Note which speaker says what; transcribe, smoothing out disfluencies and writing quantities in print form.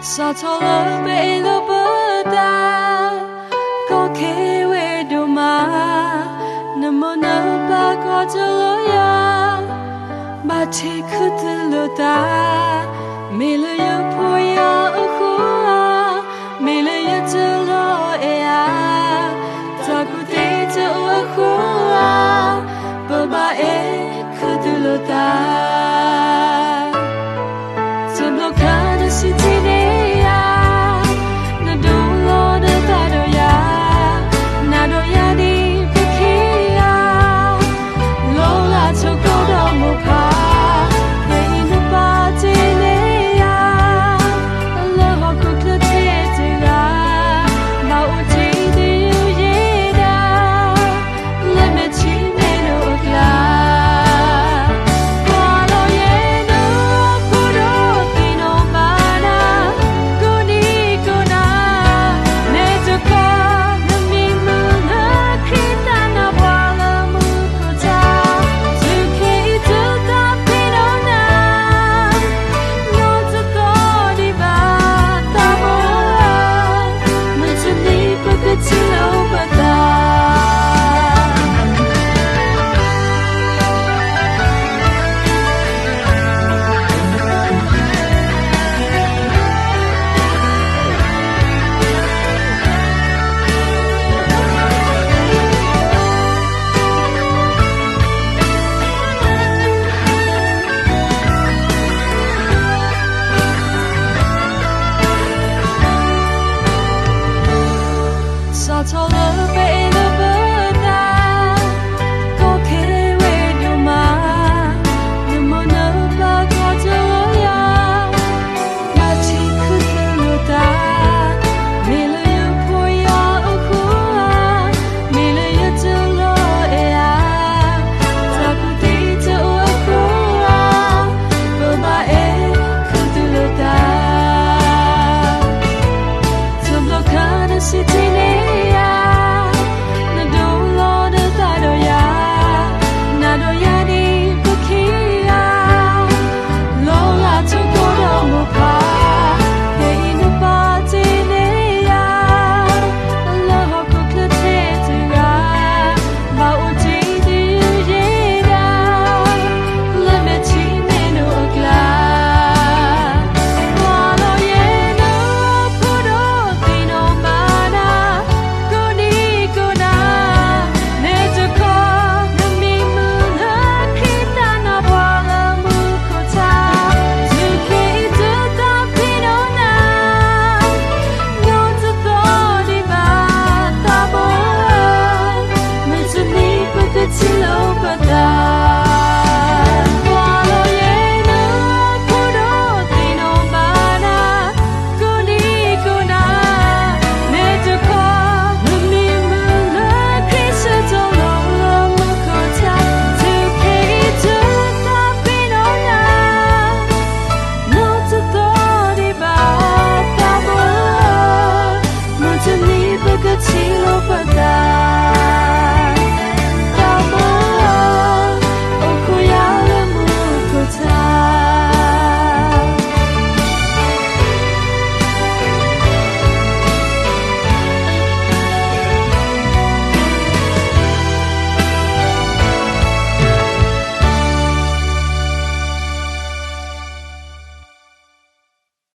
Speaker 1: sa tholo be lo bada ko ke we do ma namo no ba ko jalo ya ba thi khut lo da me lo yo pho ya khu me lo yo jalo ya ta ku te jo khu ba ba e khut lo da